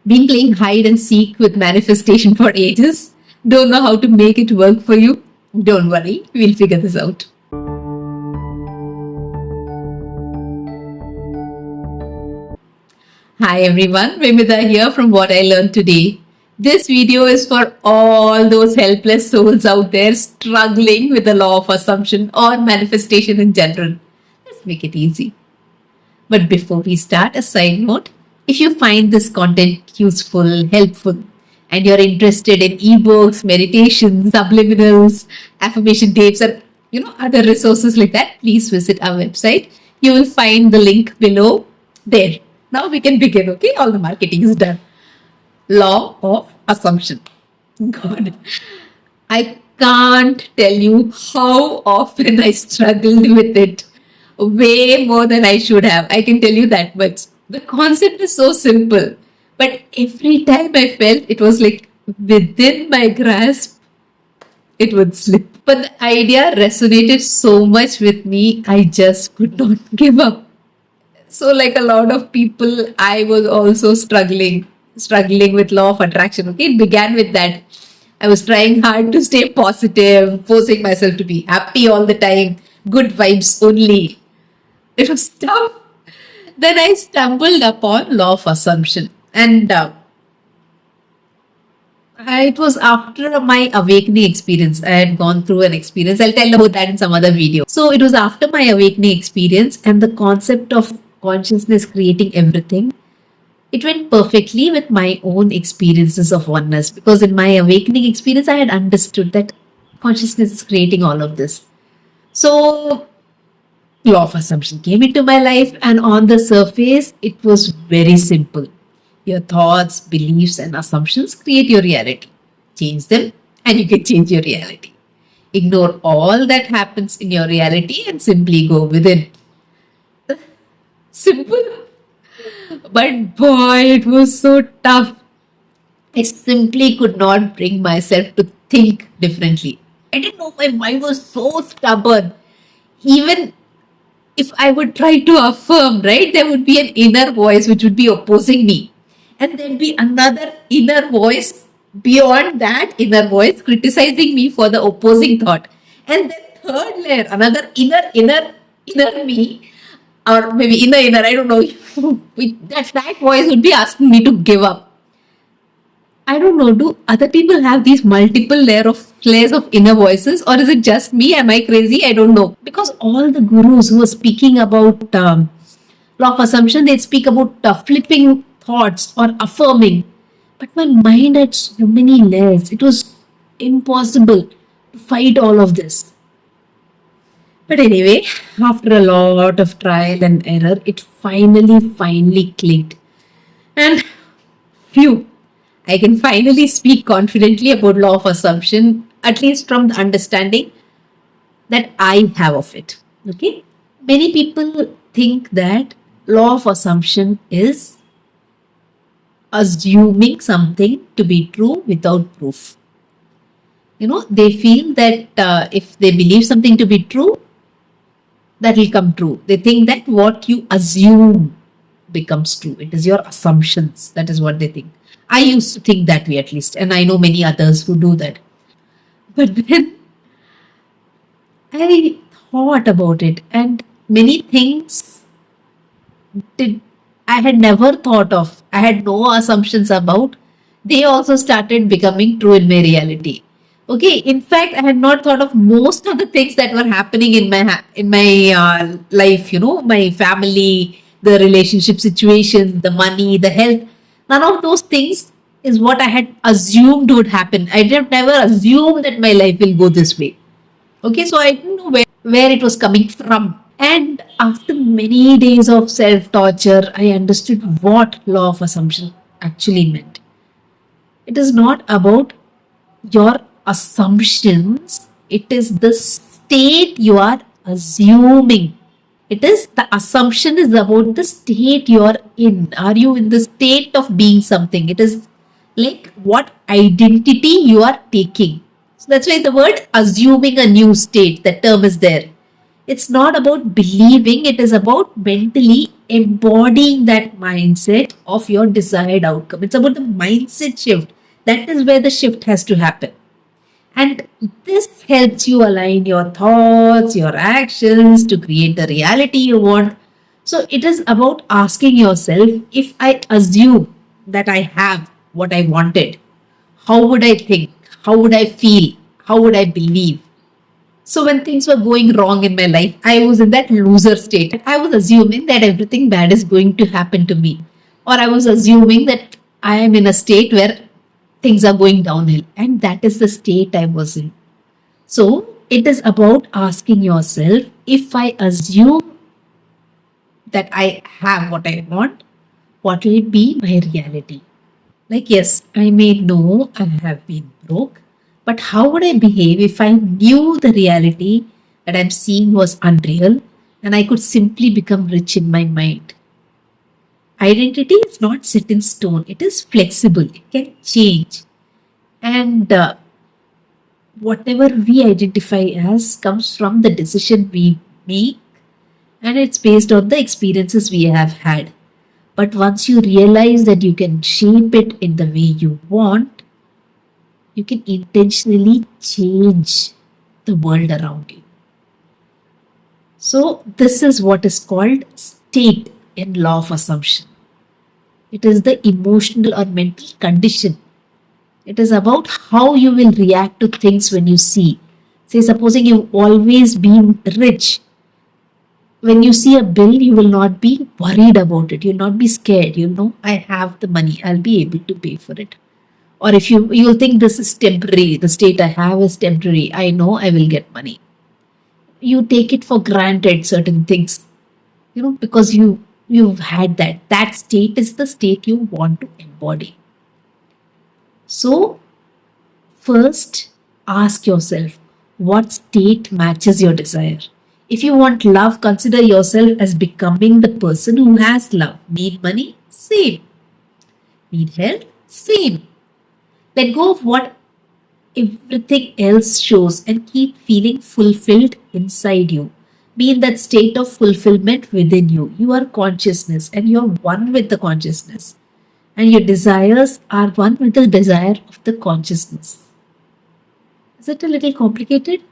Been playing hide and seek with manifestation for ages? Don't know how to make it work for you? Don't worry, we'll figure this out. Hi everyone, Vimita here from What I Learned Today. This video is for all those helpless souls out there struggling with the law of assumption or manifestation in general. Let's make it easy. But before we start, a side note, if you find this content useful, helpful, and you're interested in ebooks, meditations, subliminals, affirmation tapes, and other resources like that, please visit our website. You will find the link below there. Now we can begin, okay? All the marketing is done. Law of assumption. God. I can't tell you how often I struggled with it. Way more than I should have. I can tell you that much. The concept is so simple. But every time I felt it was like within my grasp, it would slip. But the idea resonated so much with me, I just could not give up. So like a lot of people, I was also struggling with law of attraction. Okay, it began with that. I was trying hard to stay positive, forcing myself to be happy all the time, good vibes only. It was tough. Then I stumbled upon law of assumption, and it was after my awakening experience. I had gone through an experience. I'll tell about that in some other video. So it was after my awakening experience and the concept of consciousness creating everything. It went perfectly with my own experiences of oneness, because in my awakening experience, I had understood that consciousness is creating all of this. So law of assumption came into my life, and on the surface, it was very simple. Your thoughts, beliefs, and assumptions create your reality. Change them, and you can change your reality. Ignore all that happens in your reality and simply go within. Simple. But boy, it was so tough. I simply could not bring myself to think differently. I didn't know, my mind was so stubborn. Even if I would try to affirm, right, there would be an inner voice which would be opposing me. And there'd be another inner voice beyond that inner voice criticizing me for the opposing thought. And then third layer, another inner me, or maybe inner, I don't know. that voice would be asking me to give up. I don't know, do other people have these multiple layers of inner voices, or is it just me? Am I crazy? I don't know. Because all the gurus who are speaking about law of assumption, they speak about flipping thoughts or affirming. But my mind had so many layers. It was impossible to fight all of this. But anyway, after a lot of trial and error, it finally clicked. And phew, I can finally speak confidently about law of assumption, at least from the understanding that I have of it. Okay? Many people think that law of assumption is assuming something to be true without proof. They feel that if they believe something to be true, that will come true. They think that what you assume becomes true. It is your assumptions. That is what they think. I used to think that way, at least, and I know many others who do that. But then I thought about it, and many things I had never thought of. I had no assumptions about. They also started becoming true in my reality. Okay, in fact, I had not thought of most of the things that were happening in my life. My family, the relationship situations, the money, the health. None of those things is what I had assumed would happen. I did never assume that my life will go this way. Okay, so I didn't know where it was coming from. And after many days of self-torture, I understood what law of assumption actually meant. It is not about your assumptions, it is the state you are assuming. The assumption is about the state you are in. Are you in the state of being something? It is like what identity you are taking. So that's why the word assuming a new state, that term is there. It's not about believing, it is about mentally embodying that mindset of your desired outcome. It's about the mindset shift. That is where the shift has to happen. And this helps you align your thoughts, your actions to create the reality you want. So it is about asking yourself, if I assume that I have what I wanted, how would I think? How would I feel? How would I believe? So when things were going wrong in my life, I was in that loser state. I was assuming that everything bad is going to happen to me. Or I was assuming that I am in a state where things are going downhill. And that is the state I was in. So it is about asking yourself, if I assume that I have what I want, what will be my reality? Like, yes, I may know I have been broke, but how would I behave if I knew the reality that I'm seeing was unreal and I could simply become rich in my mind? Identity is not set in stone, it is flexible, it can change. And whatever we identify as comes from the decision we make, and it's based on the experiences we have had. But once you realize that you can shape it in the way you want, you can intentionally change the world around you. So, this is what is called state in law of assumption. It is the emotional or mental condition. It is about how you will react to things when you see. Say, supposing you've always been rich, when you see a bill, you will not be worried about it. You'll not be scared. You know, I have the money, I'll be able to pay for it. Or if you'll think this is temporary, the state I have is temporary, I know I will get money. You take it for granted certain things, because you've had that state is the state you want to embody. So first, ask yourself, what state matches your desire? If you want love, consider yourself as becoming the person who has love. Need money? Same. Need health? Same. Let go of what everything else shows and keep feeling fulfilled inside you. Be in that state of fulfillment within you. You are consciousness and you're one with the consciousness. And your desires are one with the desire of the consciousness. Is it a little complicated?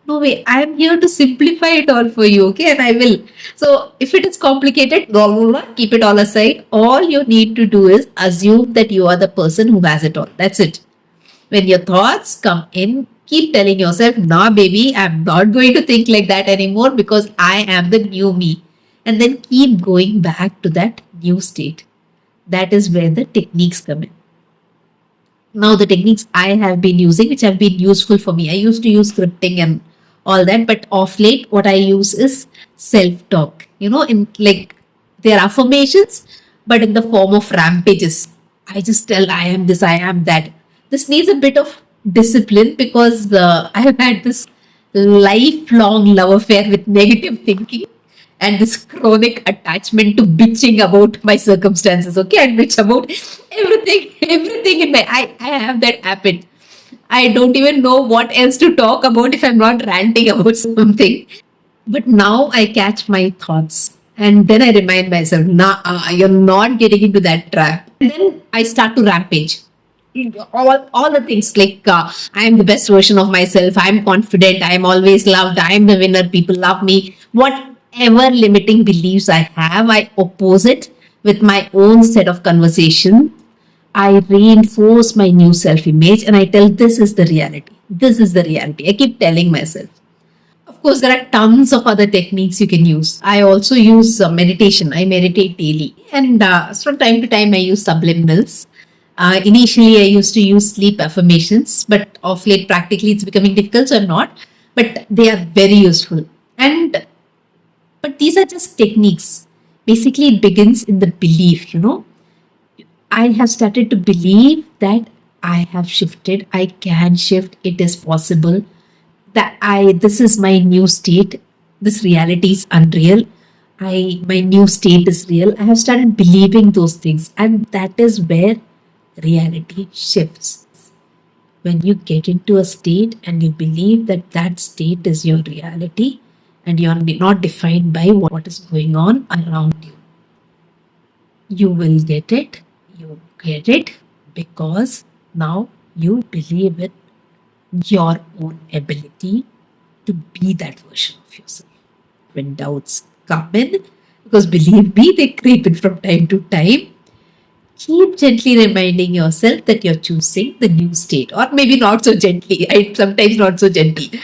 No way. I am here to simplify it all for you, okay? And I will. So, if it is complicated, blah, blah, blah, keep it all aside. All you need to do is assume that you are the person who has it all. That's it. When your thoughts come in, keep telling yourself, nah, baby, I'm not going to think like that anymore because I am the new me. And then keep going back to that new state. That is where the techniques come in. Now, the techniques I have been using, which have been useful for me, I used to use scripting and all that, but off late, what I use is self talk. In like their affirmations, but in the form of rampages. I just tell I am this, I am that. This needs a bit of discipline because I have had this lifelong love affair with negative thinking and this chronic attachment to bitching about my circumstances. Okay, I bitch about everything in my. I have that habit. I don't even know what else to talk about if I'm not ranting about something. But now I catch my thoughts and then I remind myself, nah, you're not getting into that trap. And then I start to rampage. All the things like I am the best version of myself. I'm confident. I'm always loved. I'm the winner. People love me. Whatever limiting beliefs I have, I oppose it with my own set of conversation. I reinforce my new self image and I tell this is the reality. This is the reality. I keep telling myself. Of course, there are tons of other techniques you can use. I also use meditation. I meditate daily. And from time to time, I use subliminals. Initially, I used to use sleep affirmations, but of late, practically, it's becoming difficult, so I'm not. But they are very useful. But these are just techniques. Basically, it begins in the belief. I have started to believe that I have shifted, I can shift, it is possible, that this is my new state, this reality is unreal, my new state is real. I have started believing those things, and that is where reality shifts. When you get into a state and you believe that that state is your reality, and you're not defined by what is going on around you. You will get it. You get it because now you believe in your own ability to be that version of yourself. When doubts come in, because believe me, they creep in from time to time, keep gently reminding yourself that you're choosing the new state, or maybe not so gently. I sometimes not so gentle.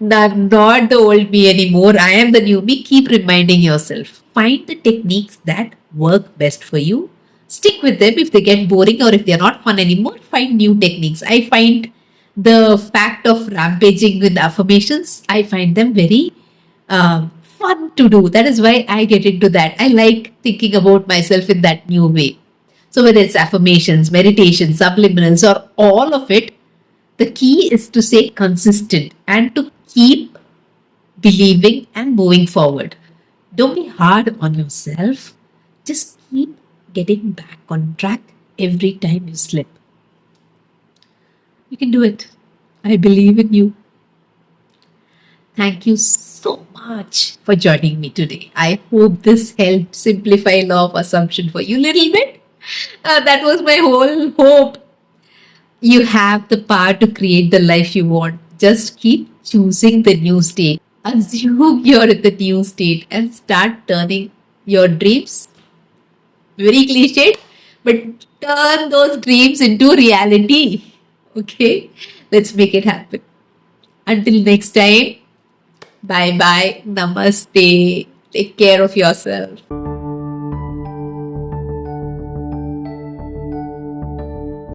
Not the old me anymore. I am the new me. Keep reminding yourself. Find the techniques that work best for you. Stick with them. If they get boring or if they're not fun anymore, find new techniques. I find the fact of rampaging with affirmations, I find them very fun to do. That is why I get into that. I like thinking about myself in that new way. So, whether it's affirmations, meditation, subliminals, or all of it, the key is to stay consistent and to keep believing and moving forward. Don't be hard on yourself. Just keep getting back on track every time you slip. You can do it. I believe in you. Thank you so much for joining me today. I hope this helped simplify law of assumption for you a little bit. That was my whole hope. You have the power to create the life you want. Just keep choosing the new state. Assume you're in the new state and start turning your dreams. Very cliched, but turn those dreams into reality. Okay? Let's make it happen. Until next time, bye bye. Namaste. Take care of yourself.